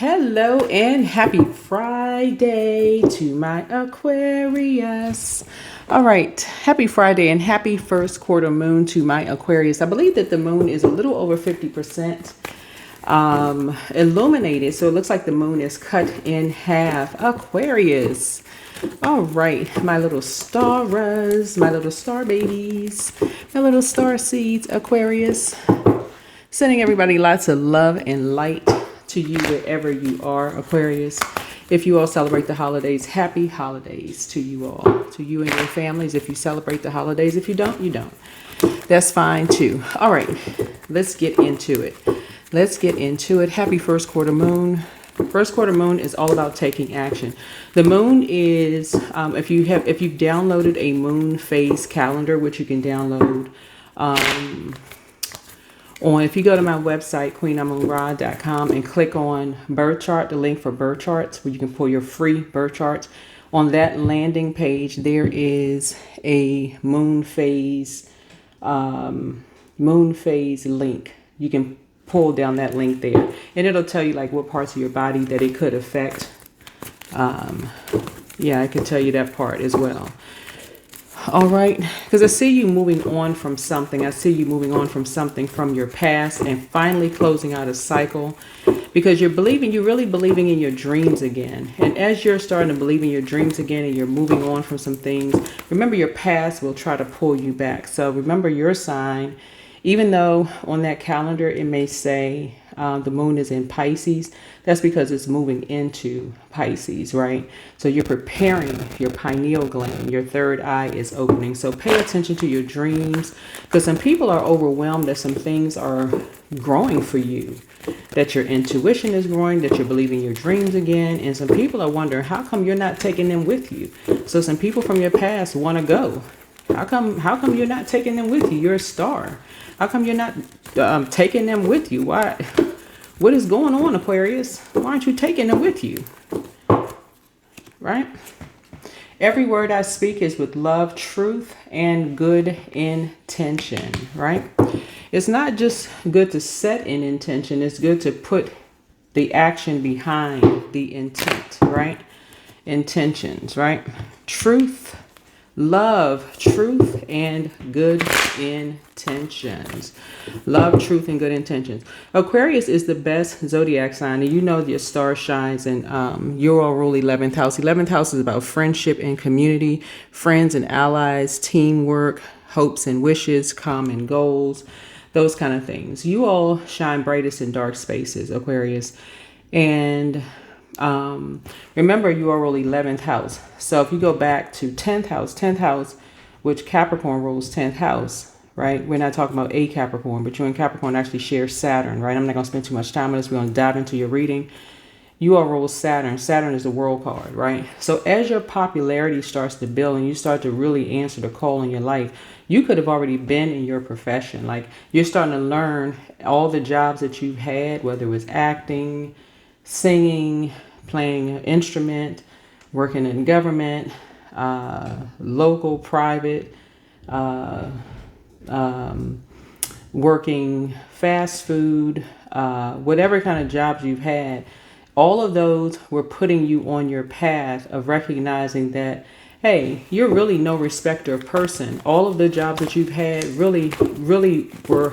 Hello and happy Friday to my Aquarius. All right, happy Friday and happy first quarter moon to my Aquarius. I believe that the moon is a little over 50% illuminated, so it looks like the moon is cut in half. Aquarius. All right, my little starers, my little star babies, my little star seeds, Aquarius. Sending everybody lots of love and light to you wherever you are, Aquarius. If you all celebrate the holidays, happy holidays to you all, to you and your families. If you celebrate the holidays, if you don't, you don't. That's fine too. All right, let's get into it. Let's get into it. Happy first quarter moon. First quarter moon is all about taking action. The moon is, if you've downloaded a moon phase calendar, which you can download, if you go to my website, queenamonra.com, and click on birth chart, the link for birth charts, where you can pull your free birth charts. On that landing page, there is a moon phase link. You can pull down that link there, and it'll tell you like what parts of your body that it could affect. Yeah, I can tell you that part as well. All right, because I see you moving on from something. I see you moving on from something from your past and finally closing out a cycle, because you're really believing in your dreams again. And as you're starting to believe in your dreams again and you're moving on from some things, remember your past will try to pull you back. So remember your sign, even though on that calendar it may say the moon is in Pisces, that's because it's moving into Pisces, right? So you're preparing your pineal gland, your third eye is opening. So pay attention to your dreams, because some people are overwhelmed that some things are growing for you, that your intuition is growing, that you're believing your dreams again. And some people are wondering, how come you're not taking them with you? So some people from your past want to go. How come you're not taking them with you? You're a star. How come you're not taking them with you? Why? What is going on, Aquarius? Why aren't you taking them with you? Right? Every word I speak is with love, truth, and good intention, right? It's not just good to set an intention. It's good to put the action behind the intent, right? Intentions, right? Truth, love, truth, and good intentions. Love, truth, and good intentions. Aquarius is the best zodiac sign, and you know your star shines in your rule 11th house. 11th house is about friendship and community, friends and allies, teamwork, hopes and wishes, common goals, those kind of things. You all shine brightest in dark spaces, Aquarius. And remember, you are rule 11th house. So if you go back to 10th house, which Capricorn rules 10th house, right? We're not talking about a Capricorn, but you and Capricorn actually share Saturn, right? I'm not going to spend too much time on this. We're going to dive into your reading. You are rule Saturn. Saturn is the world card, right? So as your popularity starts to build and you start to really answer the call in your life, you could have already been in your profession. Like, you're starting to learn all the jobs that you've had, whether it was acting, singing, playing an instrument, working in government, local, private, working fast food, whatever kind of jobs you've had. All of those were putting you on your path of recognizing that, hey, you're really no respecter of person. All of the jobs that you've had really were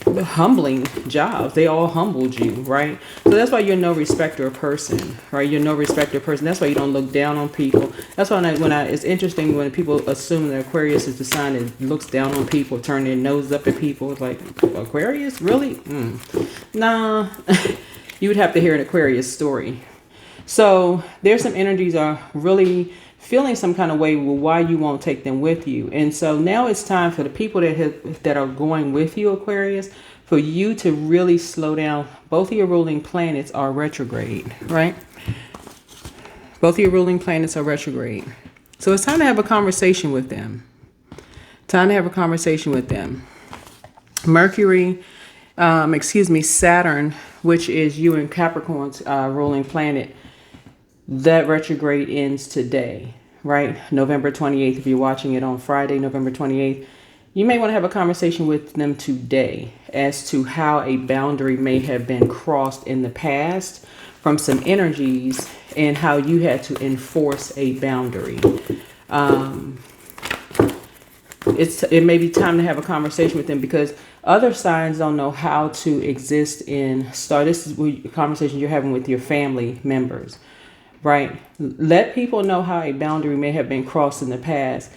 the humbling jobs. They all humbled you, right? So that's why you're no respecter of person, right? You're no respecter of person. That's why you don't look down on people. That's why it's interesting when people assume that Aquarius is the sign that looks down on people, turn their nose up at people. It's like, Aquarius? Really? Nah. You would have to hear an Aquarius story. So there's some energies are really feeling some kind of way with why you won't take them with you. And so now it's time for the people that are going with you, Aquarius, for you to really slow down. Both of your ruling planets are retrograde, right? Both of your ruling planets are retrograde. So it's time to have a conversation with them. Mercury, Saturn, which is you and Capricorn's ruling planet, that retrograde ends today, right? November 28th. If you're watching it on Friday, November 28th, You may want to have a conversation with them today as to how a boundary may have been crossed in the past from some energies and how you had to enforce a boundary. It may be time to have a conversation with them because other signs don't know how to exist in star. This is a conversation you're having with your family members, right? Let people know how a boundary may have been crossed in the past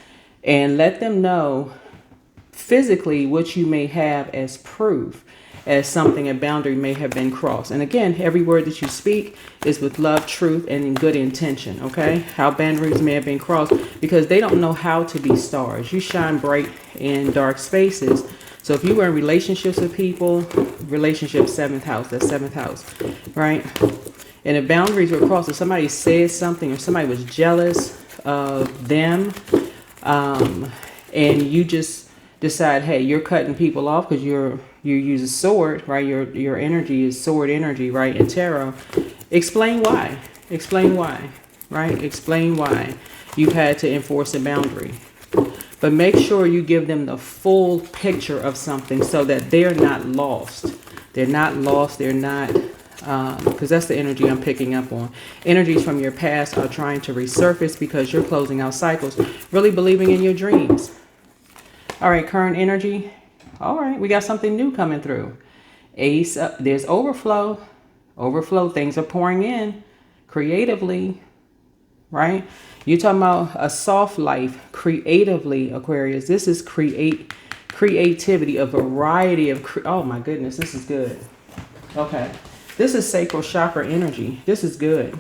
and let them know physically what you may have as proof as something, a boundary may have been crossed. And again, every word that you speak is with love, truth, and in good intention, okay? How boundaries may have been crossed because they don't know how to be stars. You shine bright in dark spaces. So if you were in relationships with people, relationship, 7th house, that's 7th house, right? And if boundaries were crossed, if somebody said something or somebody was jealous of them, and you just decide, hey, you're cutting people off because you use a sword, right? Your energy is sword energy, right? In tarot. Explain why. Explain why, right? Explain why you've had to enforce a boundary. But make sure you give them the full picture of something so that they're not lost. They're not lost. They're not, because that's the energy I'm picking up on. Energies from your past are trying to resurface because you're closing out cycles, really believing in your dreams. All right, current energy. All right, we got something new coming through. Ace, there's overflow. Overflow, things are pouring in creatively, right? You're talking about a soft life creatively, Aquarius. This is creativity, a variety of, oh my goodness, this is good. Okay, this is sacral chakra energy. This is good.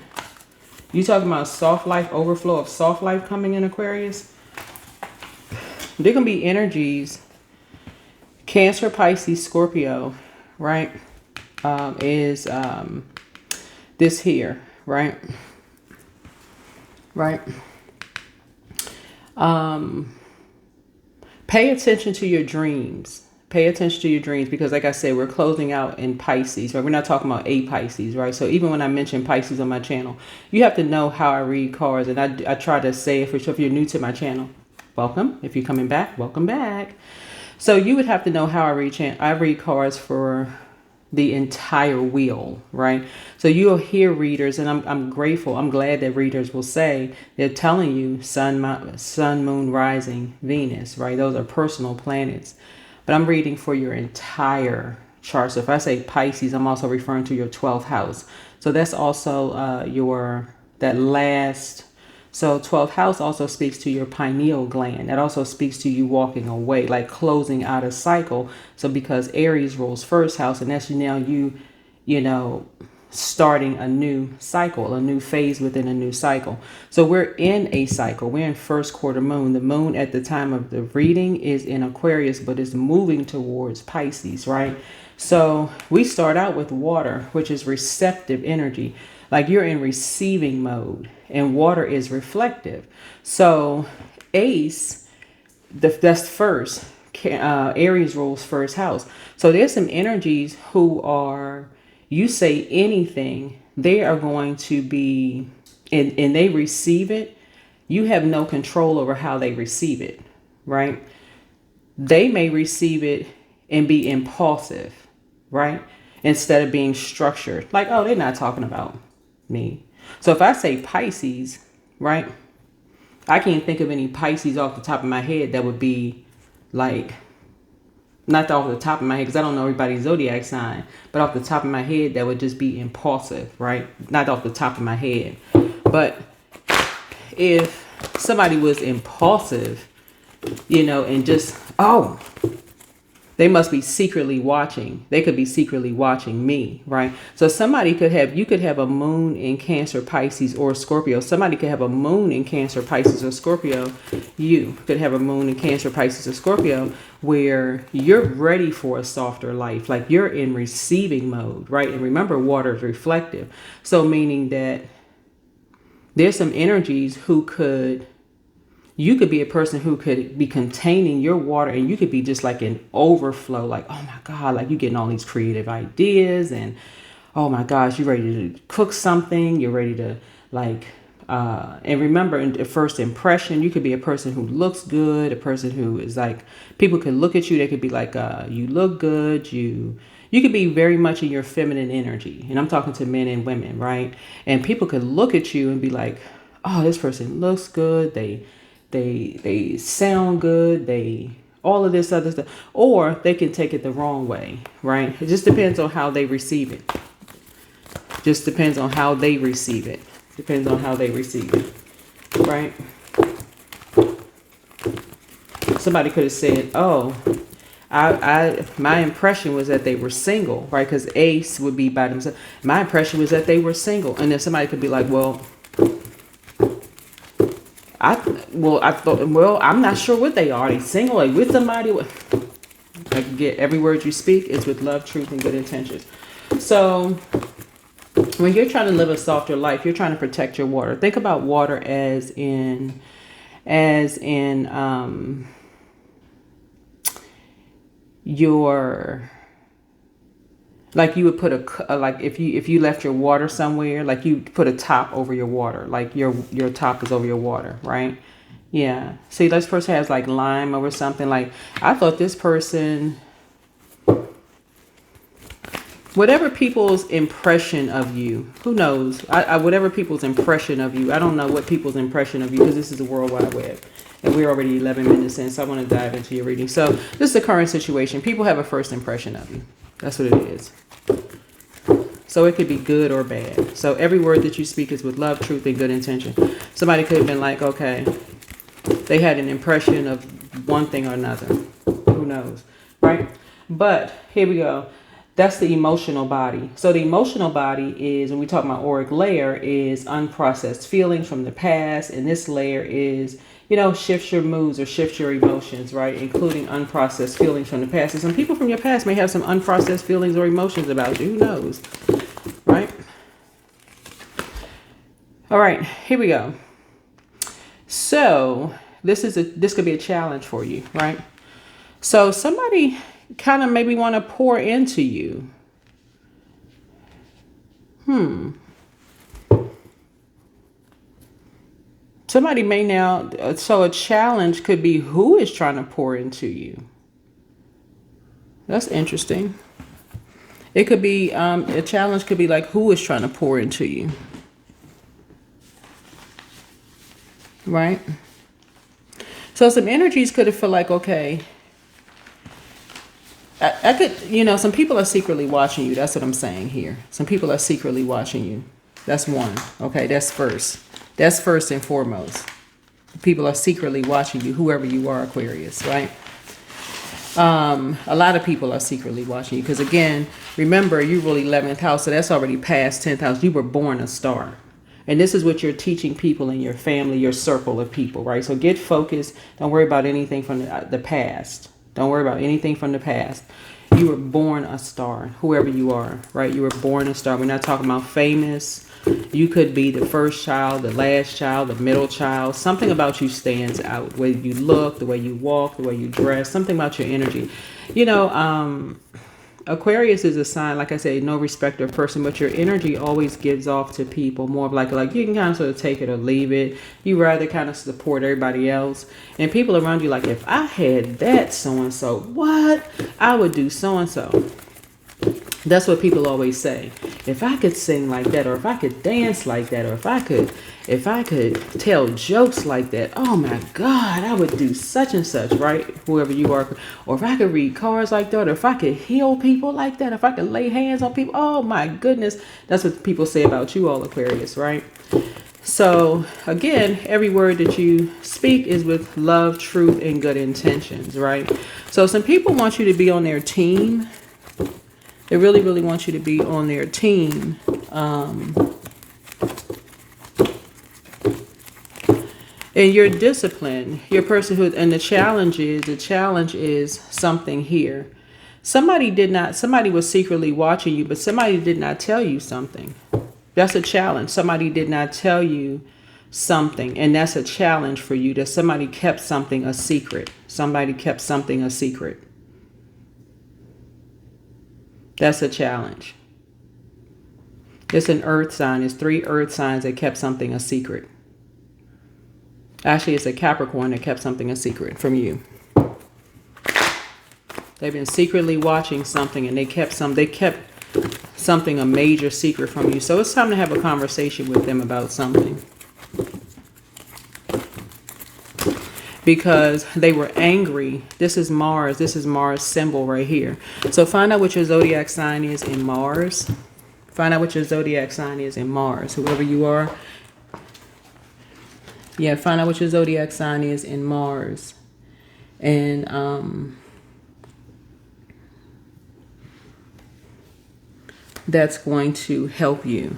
You talking about soft life, overflow of soft life coming in, Aquarius? There can be energies, Cancer, Pisces, Scorpio, right? Is this here, right? Right. Pay attention to your dreams. Pay attention to your dreams because, like I said, we're closing out in Pisces, right? We're not talking about a Pisces, right? So even when I mention Pisces on my channel, you have to know how I read cards, and I try to say it for sure. If you're new to my channel, welcome. If you're coming back, welcome back. So you would have to know how I read cards for the entire wheel, right? So you'll hear readers, and I'm grateful. I'm glad that readers will say they're telling you sun, moon, rising, Venus, right? Those are personal planets. But I'm reading for your entire chart. So if I say Pisces, I'm also referring to your 12th house. So that's also that last. So 12th house also speaks to your pineal gland. That also speaks to you walking away, like closing out a cycle. So because Aries rules first house, and that's now you starting a new cycle, a new phase within a new cycle. So we're in a cycle. We're in first quarter moon. The moon at the time of the reading is in Aquarius, but it's moving towards Pisces, right? So we start out with water, which is receptive energy. Like you're in receiving mode, and water is reflective. So Ace, that's first. Aries rules first house. So there's some energies who are, you say anything, they are going to be, and they receive it. You have no control over how they receive it, right? They may receive it and be impulsive, right? Instead of being structured. Like, oh, they're not talking about me. So if I say Pisces, right? I can't think of any Pisces off the top of my head that would be like, not off the top of my head because I don't know everybody's zodiac sign, but off the top of my head that would just be impulsive, right? Not off the top of my head. But if somebody was impulsive, and just, oh, they must be secretly watching. They could be secretly watching me, right? So you could have a moon in Cancer, Pisces, or Scorpio. Somebody could have a moon in Cancer, Pisces, or Scorpio. You could have a moon in Cancer, Pisces, or Scorpio where you're ready for a softer life. Like you're in receiving mode, right? And remember, water is reflective. So meaning that there's some energies you could be a person who could be containing your water, and you could be just like an overflow, like, oh my God, like you're getting all these creative ideas, and oh my gosh, you're ready to cook something. You're ready to like And remember, in the first impression, you could be a person who looks good, a person who is like, people could look at you, they could be like, you look good, you could be very much in your feminine energy. And I'm talking to men and women, right? And people could look at you and be like, oh, this person looks good, they sound good, they all of this other stuff. Or they can take it the wrong way, right? It just depends on how they receive it. Just depends on how they receive it. Depends on how they receive it, right? Somebody could have said, oh, my impression was that they were single, right? Because ace would be by themselves. My impression was that they were single. And then somebody could be like, well, I thought, well, I'm not sure what they are. Are they single? Like with somebody? Like, get every word you speak is with love, truth, and good intentions. So when you're trying to live a softer life, you're trying to protect your water. Think about water as in your, like you would put like if you left your water somewhere, like you put a top over your water, like your top is over your water, right? Yeah. See, this person has like lime over something. Like, I thought this person, whatever people's impression of you, who knows? Whatever people's impression of you, I don't know what people's impression of you, because this is the World Wide Web. And we're already 11 minutes in, so I want to dive into your reading. So this is the current situation. People have a first impression of you. That's what it is. So it could be good or bad. So every word that you speak is with love, truth, and good intention. Somebody could have been like, okay, they had an impression of one thing or another. Who knows, right? But here we go. That's the emotional body. So the emotional body is, when we talk about auric layer, is unprocessed feelings from the past. And this layer is, shifts your moods or shifts your emotions, right? Including unprocessed feelings from the past. And some people from your past may have some unprocessed feelings or emotions about you. Who knows, right? All right, here we go. So this could be a challenge for you, right? So somebody kind of maybe want to pour into you. Somebody may now, so a challenge could be who is trying to pour into you. That's interesting. It could be, a challenge could be like who is trying to pour into you. Right? So some energies could have felt like, okay, I could, some people are secretly watching you. That's what I'm saying here. Some people are secretly watching you. That's one. Okay, that's first. That's first and foremost. People are secretly watching you, whoever you are, Aquarius, right? A lot of people are secretly watching you because, again, remember, you rule 11th house, so that's already past 10th house. You were born a star. And this is what you're teaching people in your family, your circle of people, right? So get focused. Don't worry about anything from the past. Don't worry about anything from the past. You were born a star, whoever you are, right? You were born a star. We're not talking about famous. You could be the first child, the last child, the middle child. Something about you stands out. The way you look, the way you walk, the way you dress, something about your energy. Aquarius is a sign, like I say, no respecter of person, but your energy always gives off to people more of like you can kind of sort of take it or leave it. You rather kind of support everybody else. And people around you, like, if I had that so-and-so, what? I would do so-and-so. That's what people always say. If I could sing like that, or if I could dance like that, or if I could tell jokes like that, oh my God, I would do such and such, right? Whoever you are. Or if I could read cards like that, or if I could heal people like that, if I could lay hands on people, oh my goodness. That's what people say about you all, Aquarius, right? So again, every word that you speak is with love, truth, and good intentions, right? So some people want you to be on their team. They really, really want you to be on their team. And your discipline, your personhood, and the challenge is something here. Somebody was secretly watching you, but somebody did not tell you something. That's a challenge. Somebody did not tell you something, and that's a challenge for you, that somebody kept something a secret. Somebody kept something a secret. That's a challenge. It's an earth sign. It's 3 earth signs that kept something a secret. Actually, it's a Capricorn that kept something a secret from you. They've been secretly watching something, and they kept something a major secret from you. So it's time to have a conversation with them about something. Because they were angry. This is Mars. This is Mars symbol right here. So find out what your zodiac sign is in Mars. Find out what your zodiac sign is in Mars. Whoever you are. Yeah, find out what your zodiac sign is in Mars. And that's going to help you.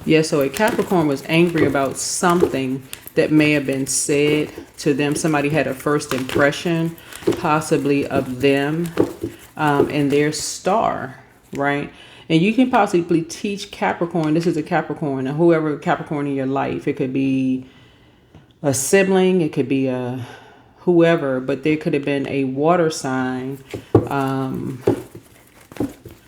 Yeah, so a Capricorn was angry about something that may have been said to them. Somebody had a first impression, possibly of them and their star, right? And you can possibly teach Capricorn. This is a Capricorn, or whoever Capricorn in your life. It could be a sibling. It could be a whoever, but there could have been a water sign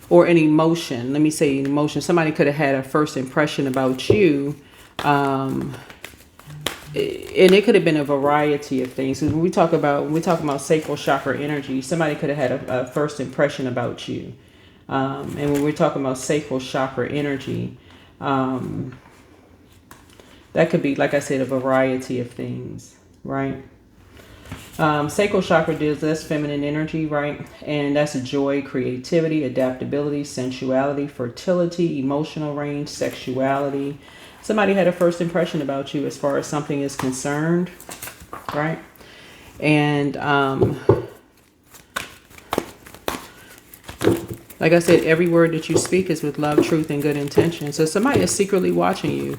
or an emotion. Let me say an emotion. Somebody could have had a first impression about you. And it could have been a variety of things. When we talk about sacral chakra energy, somebody could have had a first impression about you. And when we're talking about sacral chakra energy, that could be, like I said, a variety of things, right? Sacral chakra deals, that's feminine energy, right? And that's joy, creativity, adaptability, sensuality, fertility, emotional range, sexuality. Somebody had a first impression about you as far as something is concerned, right? And like I said, every word that you speak is with love, truth, and good intention. So somebody is secretly watching you.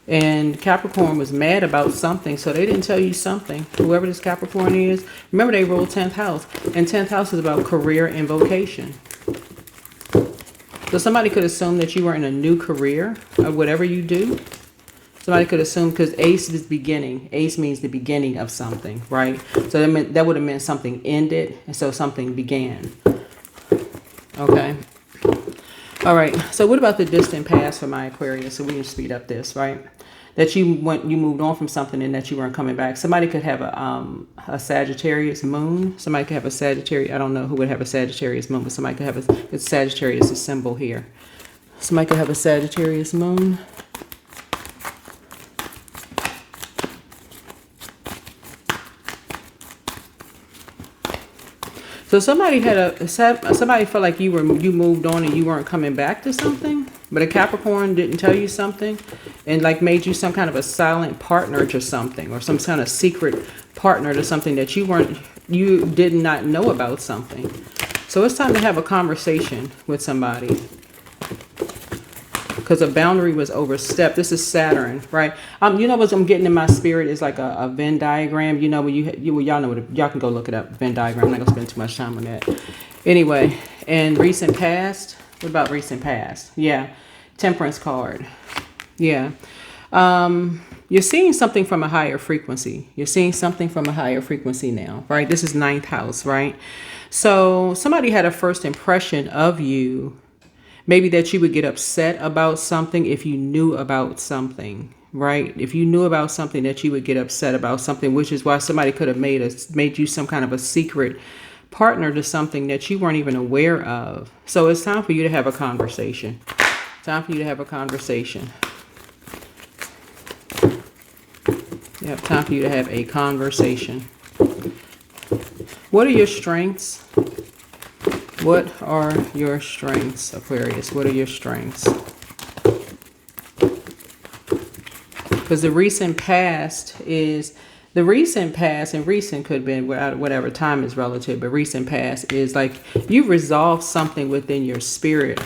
And Capricorn was mad about something, so they didn't tell you something. Whoever this Capricorn is, remember they ruled 10th house. And 10th house is about career and vocation. So somebody could assume that you were in a new career or whatever you do. Somebody could assume, because ace is beginning. Ace means the beginning of something, right? So that would have meant something ended, and so something began. Okay. All right. So what about the distant past for my Aquarius? So we can speed up this, right? That you moved on from something and that you weren't coming back. Somebody could have a Sagittarius moon. Somebody could have a Sagittarius. I don't know who would have a Sagittarius moon, but somebody could have it's Sagittarius, a symbol here. Somebody could have a Sagittarius moon. So somebody somebody felt like you moved on and you weren't coming back to something, but a Capricorn didn't tell you something and like made you some kind of a silent partner to something, or some kind of secret partner to something that you did not know about something. So it's time to have a conversation with somebody, because a boundary was overstepped. This is Saturn, right? You know what I'm getting in my spirit is like a Venn diagram. You know, when y'all know what y'all can go look it up. Venn diagram. I'm not gonna spend too much time on that. Anyway, and recent past. What about recent past? Yeah, Temperance card. Yeah, you're seeing something from a higher frequency. You're seeing something from a higher frequency now, right? This is 9th house, right? So somebody had a first impression of you. Maybe that you would get upset about something if you knew about something, right? If you knew about something, that you would get upset about something, which is why somebody could have made you some kind of a secret partner to something that you weren't even aware of. So it's time for you to have a conversation. Time for you to have a conversation. Yep, time for you to have a conversation. What are your strengths? What are your strengths, Aquarius? What are your strengths? Because the recent past, and recent could be whatever, time is relative, but recent past is like you've resolved something within your spirit.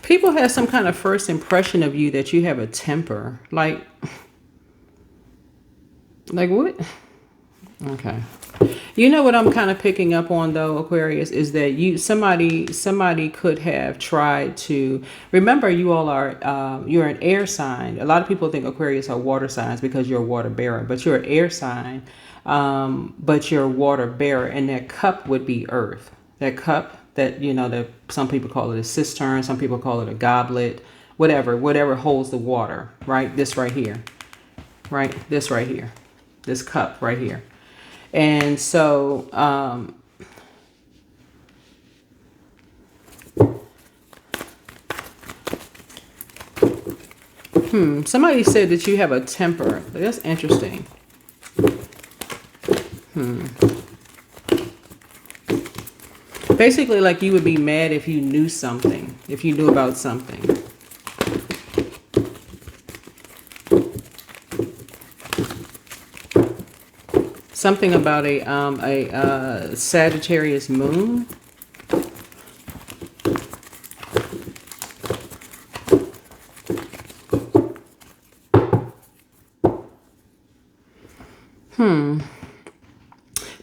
People have some kind of first impression of you that you have a temper. Like what? Okay. You know what I'm kind of picking up on though, Aquarius, is that somebody could have tried to, remember you all are, you're an air sign. A lot of people think Aquarius are water signs because you're a water bearer, but you're an air sign, but you're a water bearer, and that cup would be earth. that cup that, you know, that some people call it a cistern, some people call it a goblet, whatever holds the water, right? This right here, right? This right here, this cup right here. And so, somebody said that you have a temper. That's interesting. Basically, like you would be mad if you knew something, if you knew about something. Something about a Sagittarius moon.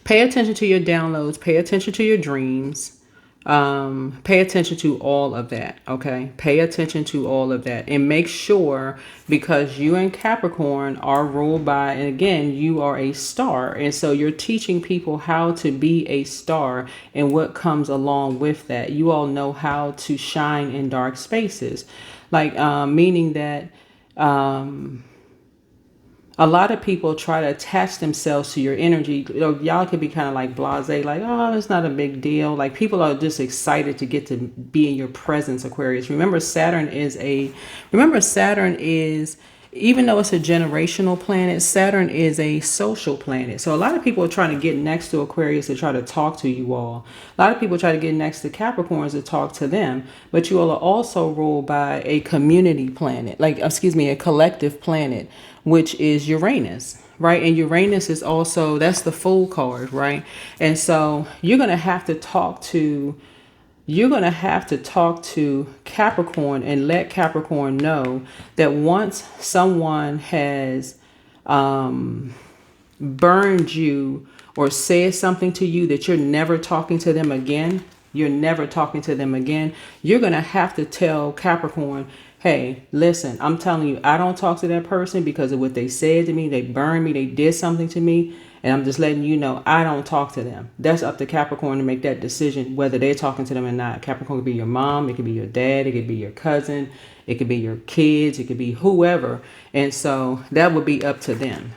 Pay attention to your downloads. Pay attention to your dreams. Pay attention to all of that. Okay. Pay attention to all of that and make sure, because you and Capricorn are ruled by, and again, you are a star. And so you're teaching people how to be a star and what comes along with that. You all know how to shine in dark spaces, like, meaning that, a lot of people try to attach themselves to your energy. You know, y'all could be kind of like blasé, like, oh, it's not a big deal. Like, people are just excited to get to be in your presence, Aquarius. Remember, Saturn is, even though it's a generational planet, Saturn is a social planet. So a lot of people are trying to get next to Aquarius to try to talk to you all. A lot of people try to get next to Capricorns to talk to them. But you all are also ruled by a community planet, a collective planet, which is Uranus, right? And Uranus is also, that's the Fool card, right? And so you're going to have to talk to Capricorn and let Capricorn know that once someone has burned you or said something to you, that you're never talking to them again. You're never talking to them again. You're going to have to tell Capricorn, hey, listen, I'm telling you, I don't talk to that person because of what they said to me. They burned me. They did something to me. And I'm just letting you know, I don't talk to them. That's up to Capricorn to make that decision, whether they're talking to them or not. Capricorn could be your mom. It could be your dad. It could be your cousin. It could be your kids. It could be whoever. And so that would be up to them.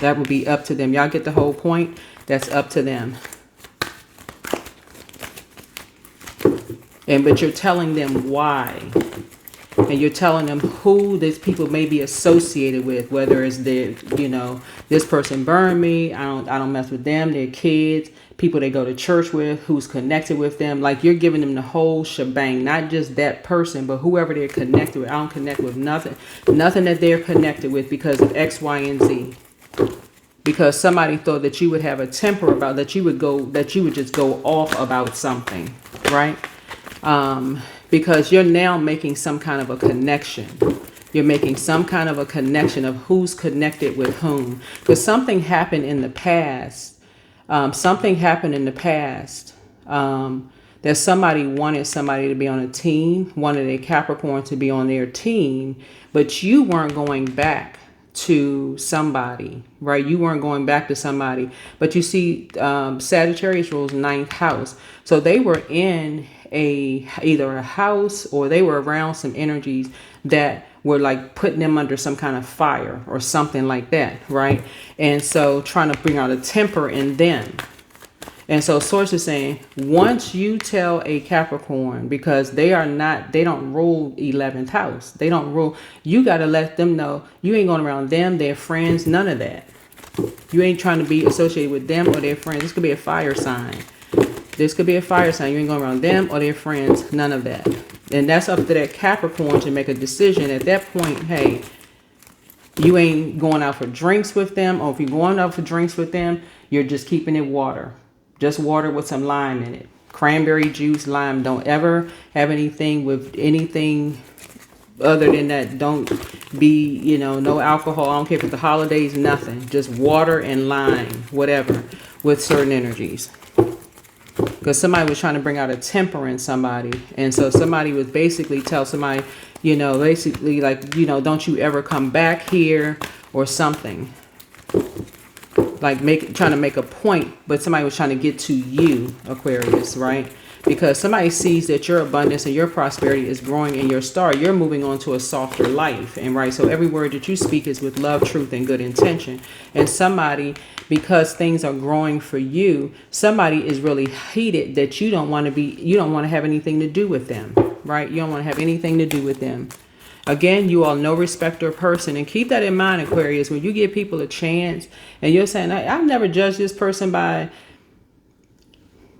That would be up to them. Y'all get the whole point? That's up to them. But you're telling them why. And you're telling them who these people may be associated with, whether it's their, this person burned me. I don't mess with them, their kids, people they go to church with, who's connected with them. Like, you're giving them the whole shebang, not just that person, but whoever they're connected with. I don't connect with nothing that they're connected with because of X, Y, and Z. Because somebody thought that you would have a temper about, that you would just go off about something, right? Because you're now making some kind of a connection. You're making some kind of a connection of who's connected with whom. Because something happened in the past. That somebody wanted somebody to be on a team, wanted a Capricorn to be on their team, but you weren't going back to somebody, right? You weren't going back to somebody. But you see, Sagittarius rules 9th house. So they were in either a house, or they were around some energies that were like putting them under some kind of fire or something like that, right? And so trying to bring out a temper in them. And so Source is saying, once you tell a Capricorn, because they don't rule 11th house. They don't rule. You got to let them know you ain't going around them, their friends, none of that. You ain't trying to be associated with them or their friends. This could be a fire sign. You ain't going around them or their friends, none of that. And that's up to that Capricorn to make a decision. At that point, hey, you ain't going out for drinks with them, or if you're going out for drinks with them, you're just keeping it water. Just water with some lime in it. Cranberry juice, lime. Don't ever have anything with anything other than that. Don't be, no alcohol. I don't care if it's the holidays, nothing. Just water and lime, whatever, with certain energies. Because somebody was trying to bring out a temper in somebody. And so somebody was basically tell somebody, don't you ever come back here or something. like trying to make a point, but somebody was trying to get to you, Aquarius, right? Because somebody sees that your abundance and your prosperity is growing in your star. You're moving on to a softer life. And right, so every word that you speak is with love, truth, and good intention. And somebody, because things are growing for you, somebody is really heated that you don't want to have anything to do with them, right? You don't want to have anything to do with them. Again, you are no respecter of person. And keep that in mind, Aquarius, when you give people a chance and you're saying, I've never judged this person by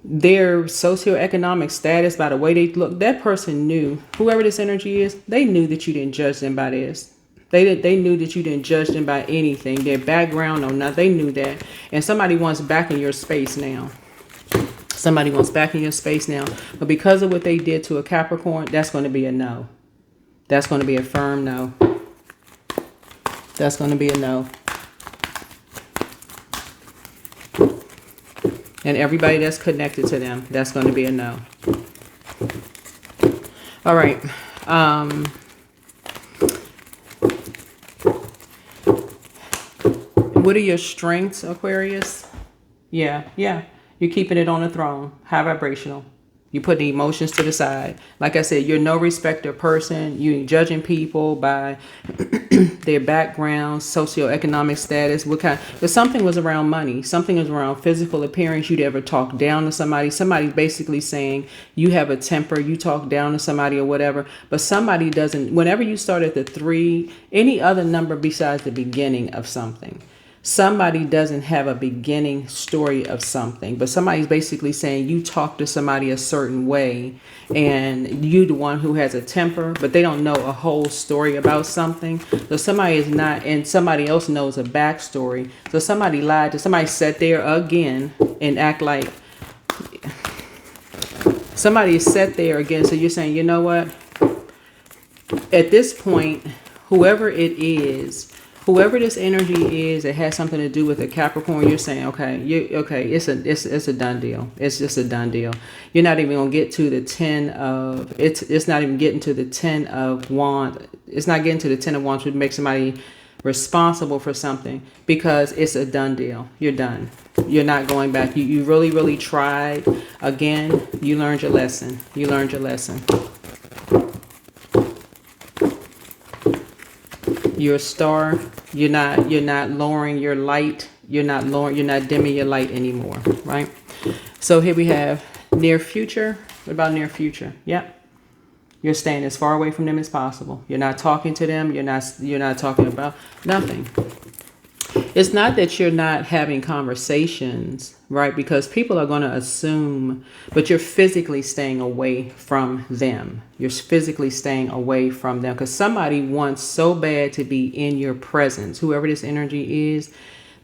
their socioeconomic status, by the way they look. That person knew, whoever this energy is, they knew that you didn't judge them by this. They knew that you didn't judge them by anything, their background or nothing. They knew that. And somebody wants back in your space now. Somebody wants back in your space now. But because of what they did to a Capricorn, that's going to be a no. That's going to be a firm no. That's going to be a no. And everybody that's connected to them, that's going to be a no. All right. What are your strengths, Aquarius? Yeah. You're keeping it on the throne. High vibrational. You put the emotions to the side. Like I said, you're no respecter person. You ain't judging people by their background, socioeconomic status. If something was around money, something was around physical appearance, you'd ever talk down to somebody. Somebody's basically saying you have a temper, you talk down to somebody or whatever. But somebody doesn't. Whenever you start at the 3, any other number besides the beginning of something, somebody doesn't have a beginning story of something, but somebody's basically saying you talk to somebody a certain way and you the one who has a temper, but they don't know a whole story about something. So somebody is not, and somebody else knows a backstory. So somebody lied to somebody, sat there again and act like somebody sat there again. So you're saying, you know what? At this point, whoever this energy is, it has something to do with a Capricorn. You're saying, it's a done deal. It's just a done deal. You're not even gonna get to the 10 of it's not even getting to the 10 of wands. It's not getting to the 10 of wands to make somebody responsible for something, because it's a done deal. You're done. You're not going back. You really, really tried again. You learned your lesson. You learned your lesson. You're a star. You're not lowering your light. You're not dimming your light anymore, right? So here we have near future. What about near future? Yep. You're staying as far away from them as possible. You're not talking to them. You're not talking about nothing. It's not that you're not having conversations, right? Because people are going to assume, but you're physically staying away from them. You're physically staying away from them because somebody wants so bad to be in your presence. Whoever this energy is,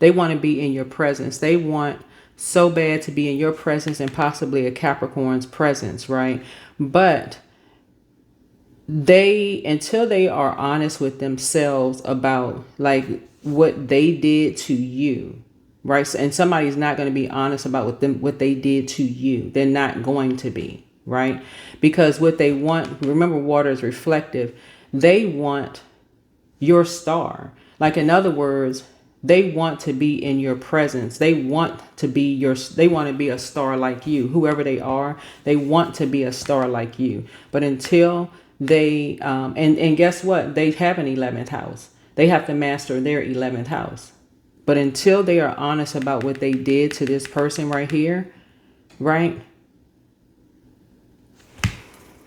they want to be in your presence. They want so bad to be in your presence and possibly a Capricorn's presence, right? But until they are honest with themselves about like what they did to you, right? And somebody's not going to be honest about what they did to you. They're not going to be, right? Because what they want, remember, water is reflective. They want your star. Like, in other words, they want to be in your presence. They want to be a star like you. Whoever they are, they want to be a star like you. But until they, and guess what? They have an 11th house. They have to master their 11th house. But until they are honest about what they did to this person right here, right?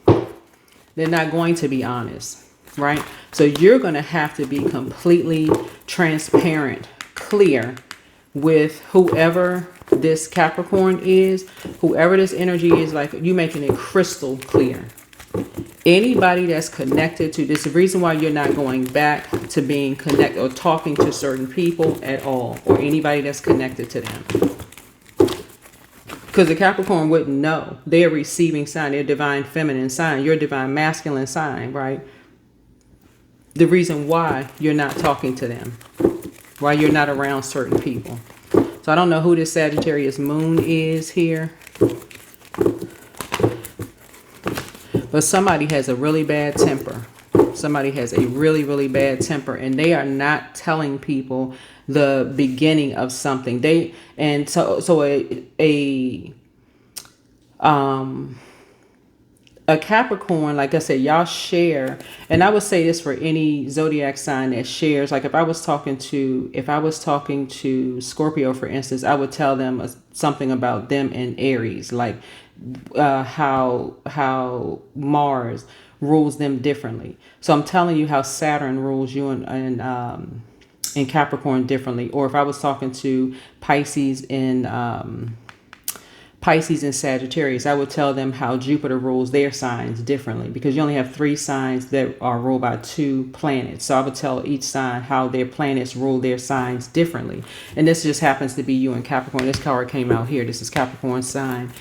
They're not going to be honest, right? So you're going to have to be completely transparent, clear with whoever this Capricorn is, whoever this energy is, like you making it crystal clear. Anybody that's connected to this, the reason why you're not going back to being connected or talking to certain people at all, or anybody that's connected to them. Because the Capricorn wouldn't know. They're receiving sign, their divine feminine sign, your divine masculine sign, right? The reason why you're not talking to them, why you're not around certain people. So I don't know who this Sagittarius moon is here. But somebody has a really bad temper. Somebody has a really, really bad temper, and they are not telling people the beginning of something. A Capricorn, like I said, y'all share, and I would say this for any zodiac sign that shares. Like if I was talking to Scorpio, for instance, I would tell them something about them and Aries, like how Mars rules them differently. So I'm telling you how Saturn rules you in Capricorn differently. Or if I was talking to Pisces and Sagittarius, I would tell them how Jupiter rules their signs differently, because you only have 3 signs that are ruled by 2 planets. So I would tell each sign how their planets rule their signs differently. And this just happens to be you in Capricorn. This card came out here. This is Capricorn sign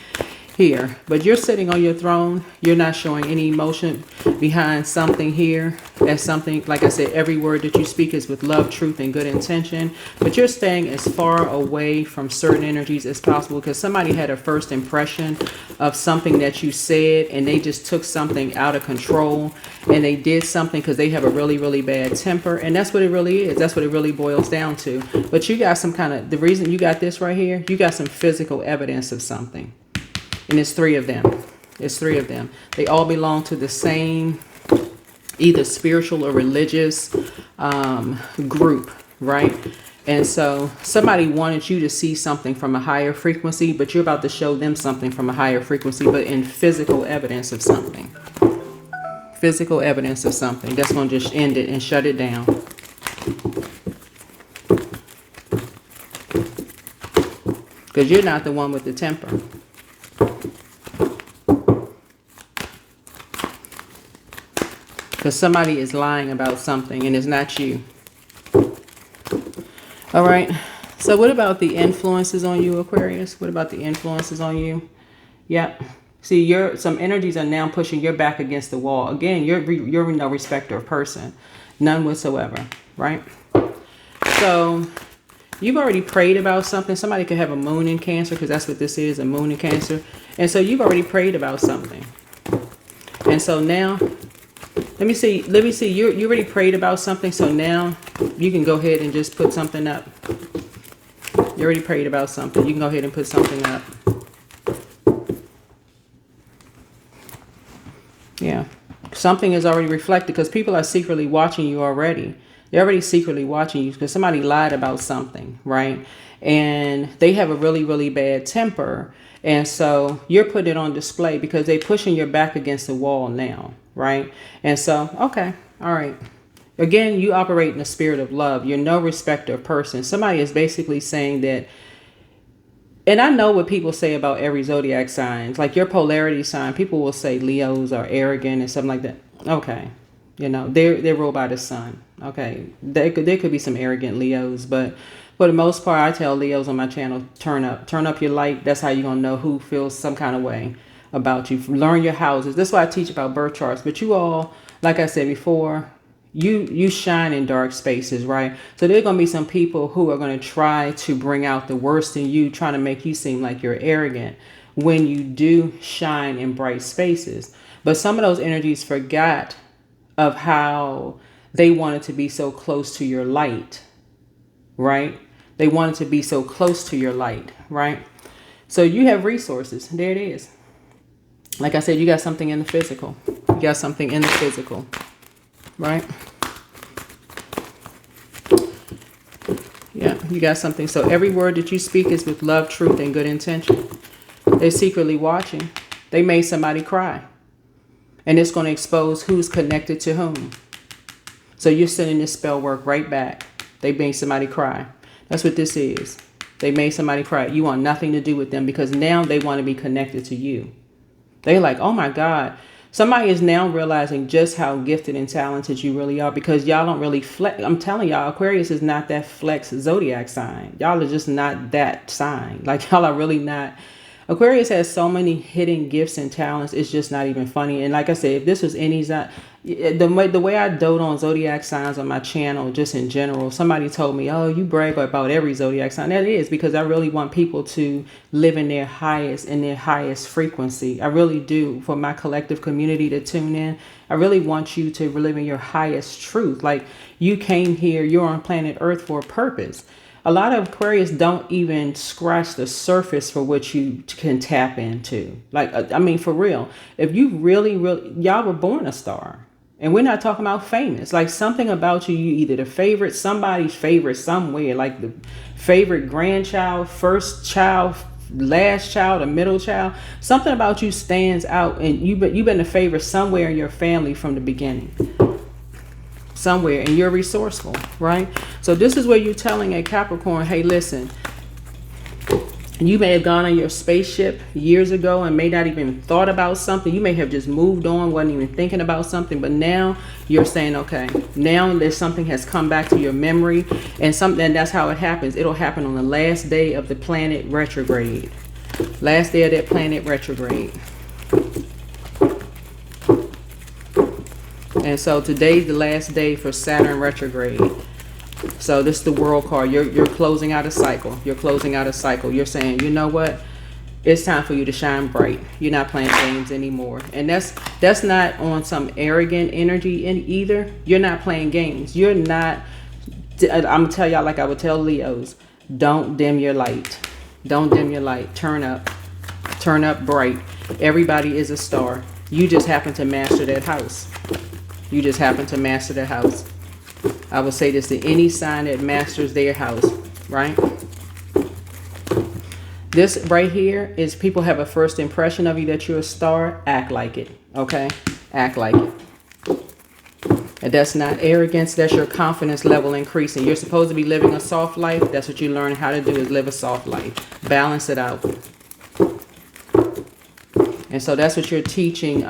here. But you're sitting on your throne. You're not showing any emotion behind something here. That's something, like I said, every word that you speak is with love, truth, and good intention. But you're staying as far away from certain energies as possible, because somebody had a first impression of something that you said, and they just took something out of control, and they did something because they have a really, really bad temper. And that's what it really is. That's what it really boils down to. But you got the reason you got this right here, you got some physical evidence of something. And it's 3 of them. It's 3 of them. They all belong to the same either spiritual or religious group, right? And so somebody wanted you to see something from a higher frequency, but you're about to show them something from a higher frequency, but in physical evidence of something. Physical evidence of something. That's going to just end it and shut it down. Because you're not the one with the temper. Because somebody is lying about something and it's not you. All right. So what about the influences on you, Aquarius? What about the influences on you? Yep. See, some energies are now pushing your back against the wall. Again, you're no respecter of person. None whatsoever. Right? So you've already prayed about something. Somebody could have a moon in Cancer, because that's what this is, a moon in Cancer. And so you've already prayed about something. And so now, let me see. You already prayed about something. So now you can go ahead and just put something up. You already prayed about something. You can go ahead and put something up. Yeah. Something is already reflected, because people are secretly watching you already. They're already secretly watching you because somebody lied about something, right? And they have a really, really bad temper. And so you're putting it on display because they're pushing your back against the wall now, right? And so, okay, all right. Again, you operate in the spirit of love. You're no respecter of person. Somebody is basically saying that, and I know what people say about every zodiac sign, like your polarity sign, people will say Leos are arrogant and something like that. Okay. You know, they're ruled by the sun. Okay. There could be some arrogant Leos, but for the most part, I tell Leos on my channel, turn up your light. That's how you're going to know who feels some kind of way about you. Learn your houses. That's why I teach about birth charts. But you all, like I said before, you shine in dark spaces, right? So there are going to be some people who are going to try to bring out the worst in you, trying to make you seem like you're arrogant when you do shine in bright spaces. But some of those energies forgot of how they wanted to be so close to your light, right? They wanted to be so close to your light, right? So you have resources. There it is. Like I said, you got something in the physical. You got something in the physical, right? Yeah, you got something. So every word that you speak is with love, truth, and good intention. They're secretly watching. They made somebody cry. And it's going to expose who's connected to whom. So you're sending this spell work right back. They made somebody cry. That's what this is. They made somebody cry. You want nothing to do with them because now they want to be connected to you. They're like, oh my God. Somebody is now realizing just how gifted and talented you really are, because y'all don't really flex. I'm telling y'all, Aquarius is not that flex zodiac sign. Y'all are just not that sign. Like y'all are really not. Aquarius has so many hidden gifts and talents. It's just not even funny. And like I said, if this was any, the way I dote on zodiac signs on my channel, just in general, somebody told me, oh, you brag about every zodiac sign. That is because I really want people to live in their highest frequency. I really do. For my collective community to tune in, I really want you to live in your highest truth. Like, you came here, you're on planet Earth for a purpose. A lot of Aquarius don't even scratch the surface for what you can tap into. Like, I mean, for real, if you really, y'all were born a star. And we're not talking about famous. Like, something about you either the favorite, somebody's favorite somewhere, like the favorite grandchild, first child, last child, a middle child. Something about you stands out, and you've been the favorite somewhere in your family from the beginning. Somewhere, and you're resourceful, right? So this is where you're telling a Capricorn, hey, listen, you may have gone on your spaceship years ago and may not even thought about something. You may have just moved on, wasn't even thinking about something, but now you're saying, okay, now there's something has come back to your memory, and that's how it happens. It'll happen on the last day of the planet retrograde. Last day of that planet retrograde. And so today's the last day for Saturn retrograde. So this is the World card. You're closing out a cycle. You're closing out a cycle. You're saying, you know what? It's time for you to shine bright. You're not playing games anymore. And that's not on some arrogant energy either. You're not playing games. You're not. I'm gonna tell y'all like I would tell Leos. Don't dim your light. Don't dim your light. Turn up. Turn up bright. Everybody is a star. You just happen to master that house. You just happen to master the house. I will say this to any sign that masters their house, right? This right here is people have a first impression of you that you're a star. Act like it, okay? Act like it. And that's not arrogance. That's your confidence level increasing. You're supposed to be living a soft life. That's what you learn how to do, is live a soft life. Balance it out. And so that's what you're teaching.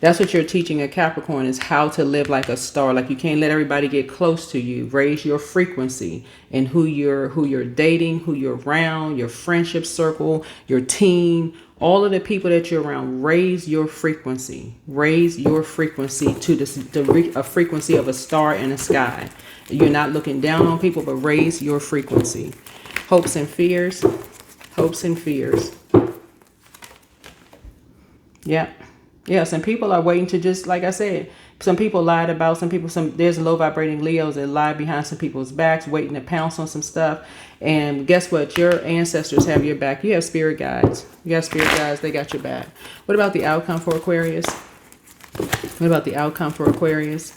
That's what you're teaching a Capricorn, is how to live like a star. Like, you can't let everybody get close to you. Raise your frequency and who you're dating, who you're around, your friendship circle, your team, all of the people that you're around. Raise your frequency. Raise your frequency to a frequency of a star in the sky. You're not looking down on people, but raise your frequency. Hopes and fears. Hopes and fears. Yeah. Yeah, some people are waiting to just, like I said, some people lied about there's low vibrating Leos that lie behind some people's backs, waiting to pounce on some stuff. And guess what? Your ancestors have your back. You have spirit guides. You got spirit guides. They got your back. What about the outcome for Aquarius? What about the outcome for Aquarius?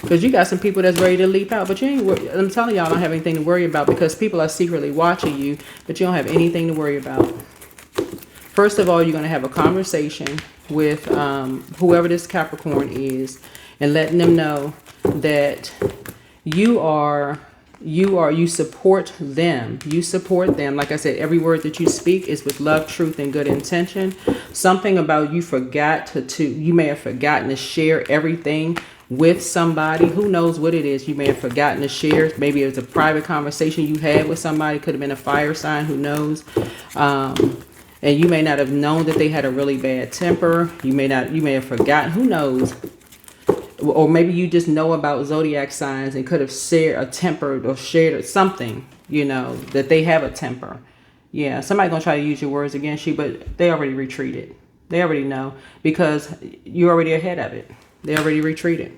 Because you got some people that's ready to leap out, but you ain't. I'm telling y'all, I don't have anything to worry about, because people are secretly watching you, but you don't have anything to worry about. First of all, you're going to have a conversation with whoever this Capricorn is, and letting them know that you support them. You support them. Like I said, every word that you speak is with love, truth, and good intention. Something about you may have forgotten to share everything with somebody. Who knows what it is you may have forgotten to share. Maybe it was a private conversation you had with somebody. Could have been a fire sign. Who knows? And you may not have known that they had a really bad temper. You may have forgotten. Who knows? Or maybe you just know about zodiac signs and could have shared a temper or shared something, that they have a temper. Yeah, somebody gonna try to use your words against you, but they already retreated. They already know, because you're already ahead of it. They already retreated.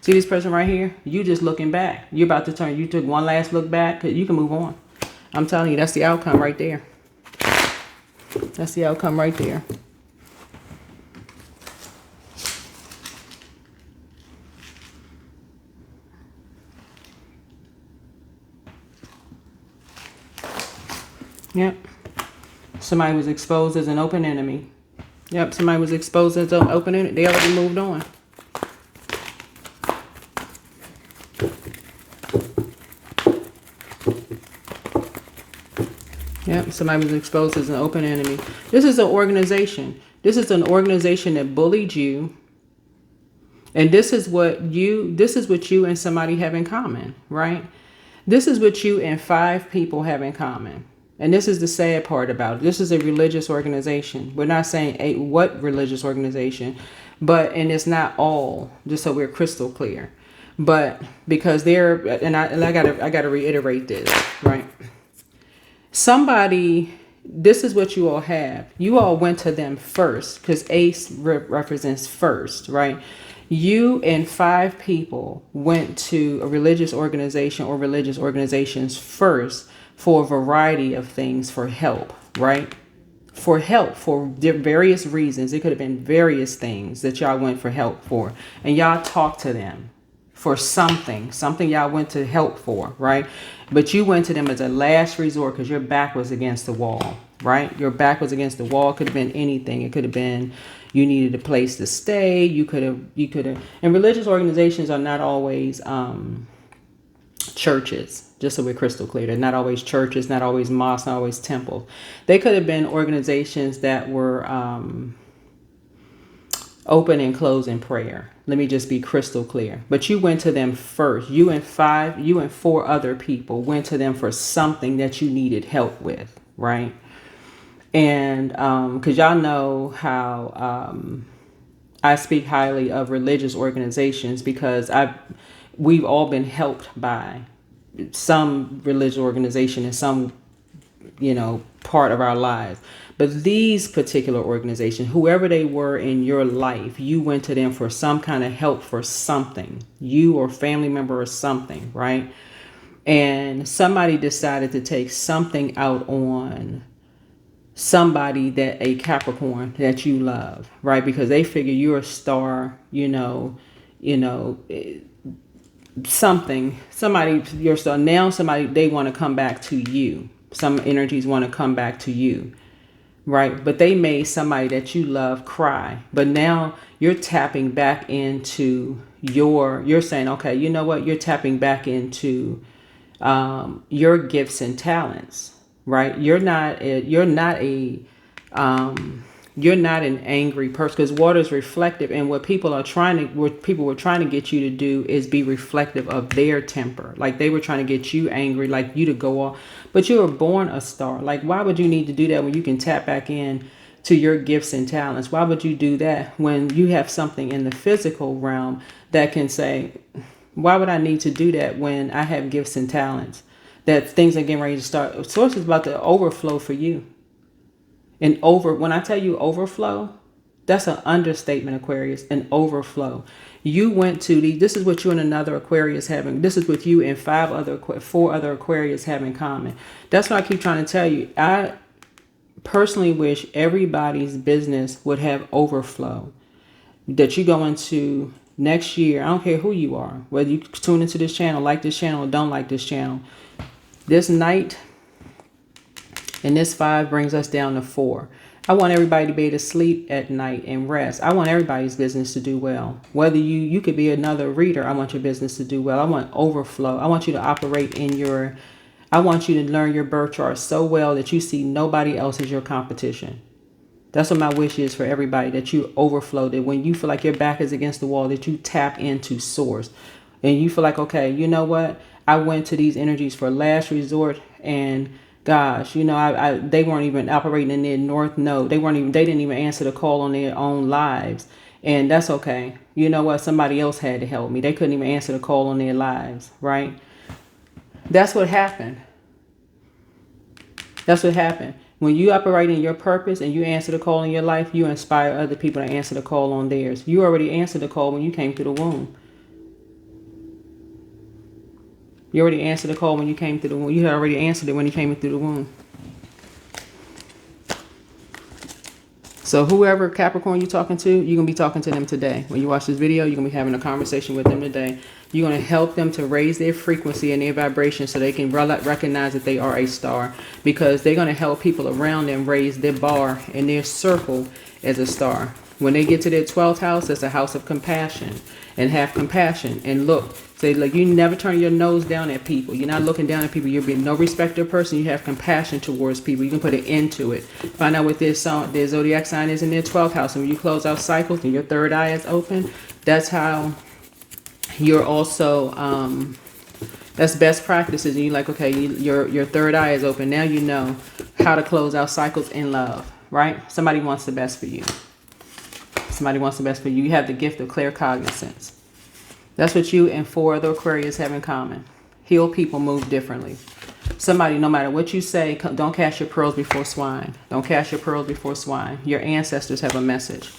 See this person right here? You just looking back. You're about to turn. You took one last look back. You can move on. I'm telling you, that's the outcome right there. That's the outcome right there. Yep. Somebody was exposed as an open enemy. Yep, somebody was exposed as an open enemy. They already moved on. Yep, somebody was exposed as an open enemy. This is an organization. This is an organization that bullied you. And this is what you and somebody have in common, right? This is what you and 5 people have in common. And this is the sad part about it. This is a religious organization. We're not saying what religious organization, But, and it's not all, just so we're crystal clear. But because they're, and I gotta reiterate this, right? Somebody, this is what you all have. You all went to them first, because ace represents first, right? You and 5 people went to a religious organization or religious organizations first for a variety of things, for help, right? For help, for various reasons. It could have been various things that y'all went for help for. And y'all talked to them for something y'all went to help for, right? But you went to them as a last resort because your back was against the wall, right? Your back was against the wall. It could have been anything. It could have been you needed a place to stay. You could have, and religious organizations are not always churches, just so we're crystal clear. They're not always churches, not always mosques, not always temples. They could have been organizations that were open and close in prayer. Let me just be crystal clear. But you went to them first. You and 4 other people went to them for something that you needed help with, right? And because y'all know how I speak highly of religious organizations, because we've all been helped by some religious organization in some, part of our lives. But these particular organizations, whoever they were in your life, you went to them for some kind of help for something, you or family member or something, right? And somebody decided to take something out on somebody, that a Capricorn that you love, right? Because they figure you're a star, somebody, your star. Now somebody, they want to come back to you. Some energies want to come back to you, right? But they made somebody that you love cry. But now you're tapping back into you're saying, okay, you know what? You're tapping back into your gifts and talents, right? You're not an angry person, because water is reflective, and what people were trying to get you to do is be reflective of their temper. Like they were trying to get you angry, like you to go off. But you were born a star. Like, why would you need to do that when you can tap back in to your gifts and talents? Why would you do that when you have something in the physical realm that can say, why would I need to do that when I have gifts and talents? That things are getting ready to start. Source is about to overflow for you. And when I tell you overflow, that's an understatement, Aquarius, an overflow. You went to this is what you and another Aquarius having. This is what you and 4 other Aquarius have in common. That's what I keep trying to tell you. I personally wish everybody's business would have overflow. That you go into next year, I don't care who you are, whether you tune into this channel, like this channel, or don't like this channel. This night and this 5 brings us down to 4. I want everybody to be able to sleep at night and rest. I want everybody's business to do well. Whether you could be another reader, I want your business to do well. I want overflow. I want you to operate I want you to learn your birth chart so well that you see nobody else as your competition. That's what my wish is for everybody, that you overflow, that when you feel like your back is against the wall, that you tap into source. And you feel like, okay, you know what? I went to these energies for last resort, and gosh, they weren't even operating in their north node. They didn't even answer the call on their own lives. And that's okay. You know what? Somebody else had to help me. They couldn't even answer the call on their lives, right? That's what happened. That's what happened. When you operate in your purpose and you answer the call in your life, you inspire other people to answer the call on theirs. You already answered the call when you came through the womb. You already answered the call when you came through the womb. You had already answered it when you came through the womb. So whoever Capricorn you're talking to, you're going to be talking to them today. When you watch this video, you're going to be having a conversation with them today. You're going to help them to raise their frequency and their vibration so they can recognize that they are a star, because they're going to help people around them raise their bar and their circle as a star. When they get to their 12th house, it's a house of compassion, and have compassion and look. Say, like, you never turn your nose down at people. You're not looking down at people. You're being no respecter person. You have compassion towards people. You can put an end to it. Find out what their zodiac sign is in their 12th house. And when you close out cycles and your third eye is open, that's how you're also, that's best practices. And you're like, okay, your third eye is open. Now you know how to close out cycles in love, right? Somebody wants the best for you. Somebody wants the best for you. You have the gift of claircognizance. That's what you and 4 other Aquarius have in common. Heal people move differently. Somebody, no matter what you say, don't cast your pearls before swine. Don't cast your pearls before swine. Your ancestors have a message.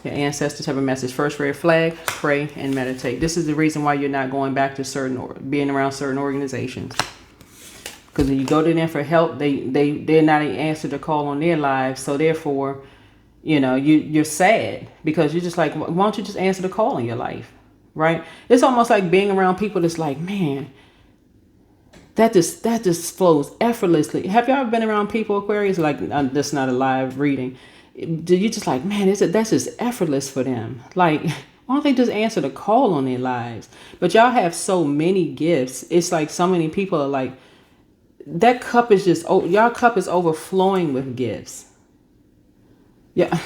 Your ancestors have a message. First red flag, pray and meditate. This is the reason why you're not going back to being around certain organizations. Because when you go to them for help, they're not an answer to call on their lives. So therefore, you know, you're sad because you're just like, why don't you just answer the call in your life, right? It's almost like being around people that's like, man, that just flows effortlessly. Have y'all ever been around people, Aquarius? Like, that's not a live reading. Do you just like, man, that's just effortless for them? Like, why don't they just answer the call on their lives? But y'all have so many gifts. It's like so many people are like, that cup is just, y'all cup is overflowing with gifts. Yeah.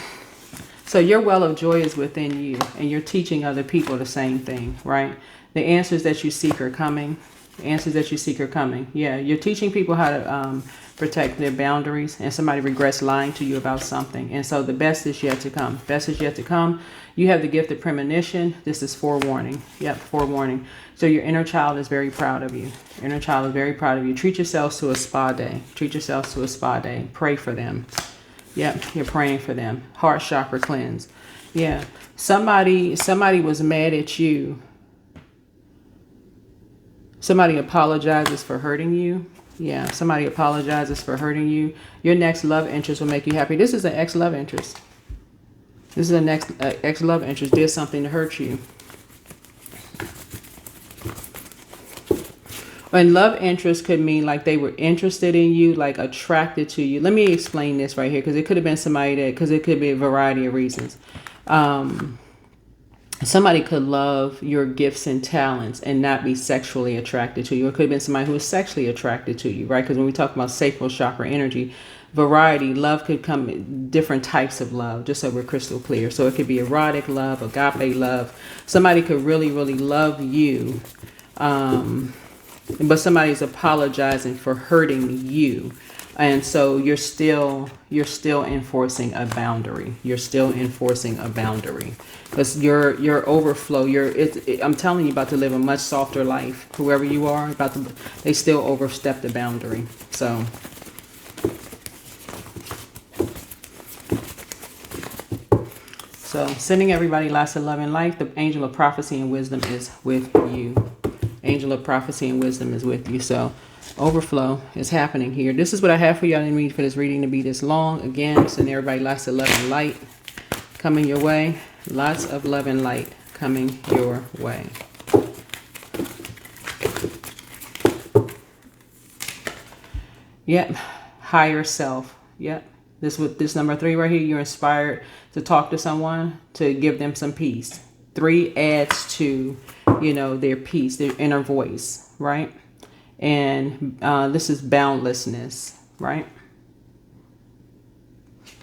So your well of joy is within you, and you're teaching other people the same thing, right? The answers that you seek are coming. The answers that you seek are coming. Yeah, you're teaching people how to protect their boundaries, and somebody regrets lying to you about something. And so the best is yet to come. Best is yet to come. You have the gift of premonition. This is forewarning. Yep, forewarning. So your inner child is very proud of you. Your inner child is very proud of you. Treat yourselves to a spa day. Treat yourselves to a spa day. Pray for them. Yep, you're praying for them. Heart chakra cleanse. Yeah, somebody was mad at you. Somebody apologizes for hurting you. Yeah, somebody apologizes for hurting you. Your next love interest will make you happy. This is an ex-love interest. This is a next ex-love interest. Did something to hurt you. And love interest could mean like they were interested in you, like attracted to you. Let me explain this right here, because it could have been somebody that, because it could be a variety of reasons. Somebody could love your gifts and talents and not be sexually attracted to you. It could have been somebody who was sexually attracted to you, right? Because when we talk about sacral chakra energy, variety, love could come in different types of love, just so we're crystal clear. So it could be erotic love, agape love. Somebody could really, really love you, but somebody's apologizing for hurting you. And so you're still enforcing a boundary. You're still enforcing a boundary. Because your overflow, I'm telling you, about to live a much softer life. Whoever you are, they still overstep the boundary. So sending everybody lots of love and light. The angel of prophecy and wisdom is with you. Angel of prophecy and wisdom is with you. So overflow is happening here. This is what I have for you. I didn't mean for this reading to be this long. Again, send everybody lots of love and light coming your way. Lots of love and light coming your way. Yep. Higher self. Yep. This number 3 right here, you're inspired to talk to someone, to give them some peace. 3 adds to, their peace, their inner voice, right? And this is boundlessness, right?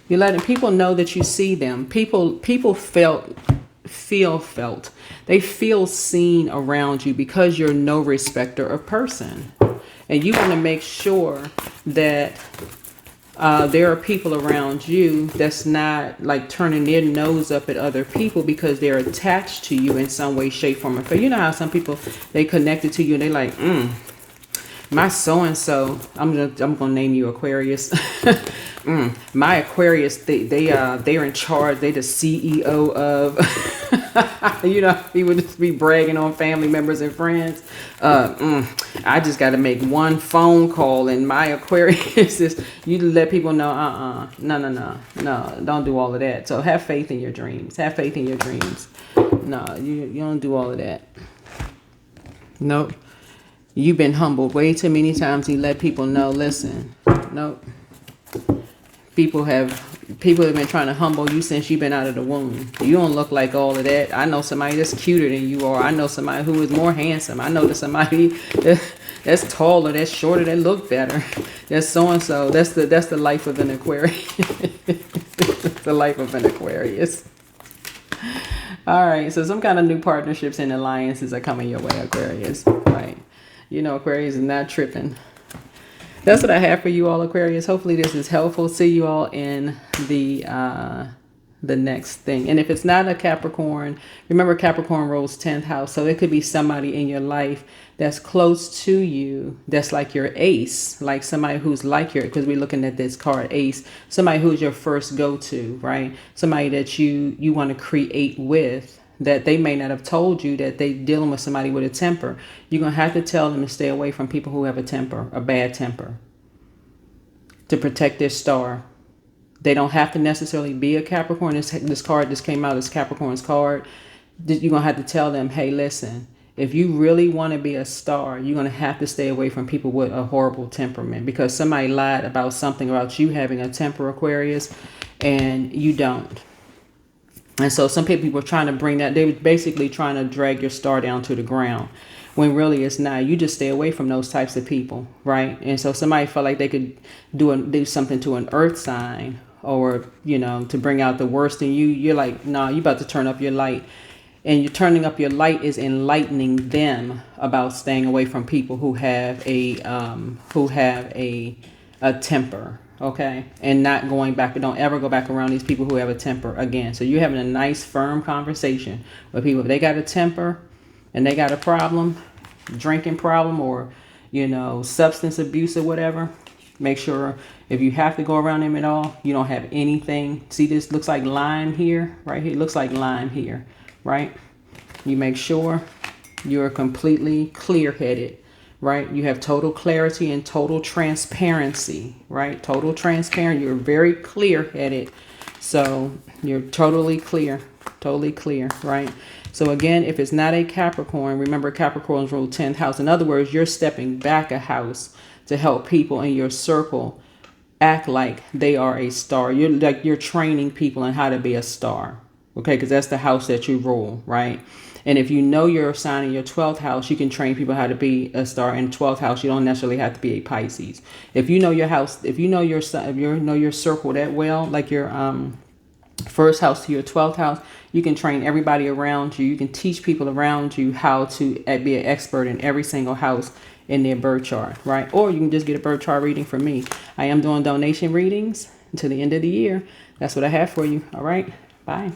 You're letting people know that you see them. People feel felt. They feel seen around you because you're no respecter of person. And you want to make sure that there are people around you that's not like turning their nose up at other people because they're attached to you in some way, shape, form, or fashion. You know how some people, they connected to you and they like, my so-and-so, I'm gonna name you Aquarius. My Aquarius, they're in charge. They the CEO of, he would just be bragging on family members and friends. I just got to make one phone call and my Aquarius is, you let people know, no, don't do all of that. So have faith in your dreams. Have faith in your dreams. No, you don't do all of that. Nope. You've been humbled way too many times. You let people know, listen, nope. People have been trying to humble you since you've been out of the womb. You don't look like all of that. I know somebody that's cuter than you are. I know somebody who is more handsome. I know that somebody that's taller, that's shorter, that look better. That's so-and-so. That's the life of an Aquarius. The life of an Aquarius. All right. So some kind of new partnerships and alliances are coming your way, Aquarius. Right. Aquarius is not tripping. That's what I have for you all, Aquarius. Hopefully this is helpful. See you all in the the next thing. And if it's not a Capricorn, remember Capricorn rules 10th house. So it could be somebody in your life that's close to you, that's like your ace, like somebody who's like your, because we're looking at this card ace, somebody who's your first go-to, right? Somebody that you want to create with, that they may not have told you that they dealing with somebody with a temper. You're going to have to tell them to stay away from people who have a temper, a bad temper, to protect their star. They don't have to necessarily be a Capricorn. This card just came out as Capricorn's card. You're going to have to tell them, hey, listen, if you really want to be a star, you're going to have to stay away from people with a horrible temperament, because somebody lied about something about you having a temper, Aquarius, and you don't. And so some people were trying to bring that. They were basically trying to drag your star down to the ground, when really it's not. You just stay away from those types of people, right? And so somebody felt like they could do something to an earth sign, or, you know, to bring out the worst in you. You're like, nah, you about to turn up your light. And you're turning up your light is enlightening them about staying away from people who have a temper, okay? And not going back. Don't ever go back around these people who have a temper again. So you're having a nice, firm conversation with people. If they got a temper and they got a problem, drinking problem, or, you know, substance abuse or whatever, make sure if you have to go around them at all, you don't have anything. See, this looks like lime here, right here. It looks like lime here, right? You make sure you're completely clear-headed, right? You have total clarity and total transparency, right? Total transparent. You're very clear-headed. So you're totally clear, right? So again, if it's not a Capricorn, remember Capricorn's rule 10th house. In other words, you're stepping back a house to help people in your circle act like they are a star. You're training people on how to be a star. Okay, because that's the house that you rule, right? And if you know your sign in your 12th house, you can train people how to be a star in 12th house. You don't necessarily have to be a Pisces. If you know your house, if you know your circle that well, like your first house to your 12th house, you can train everybody around you. You can teach people around you how to be an expert in every single house in their birth chart, right? Or you can just get a birth chart reading from me. I am doing donation readings until the end of the year. That's what I have for you. All right. Bye.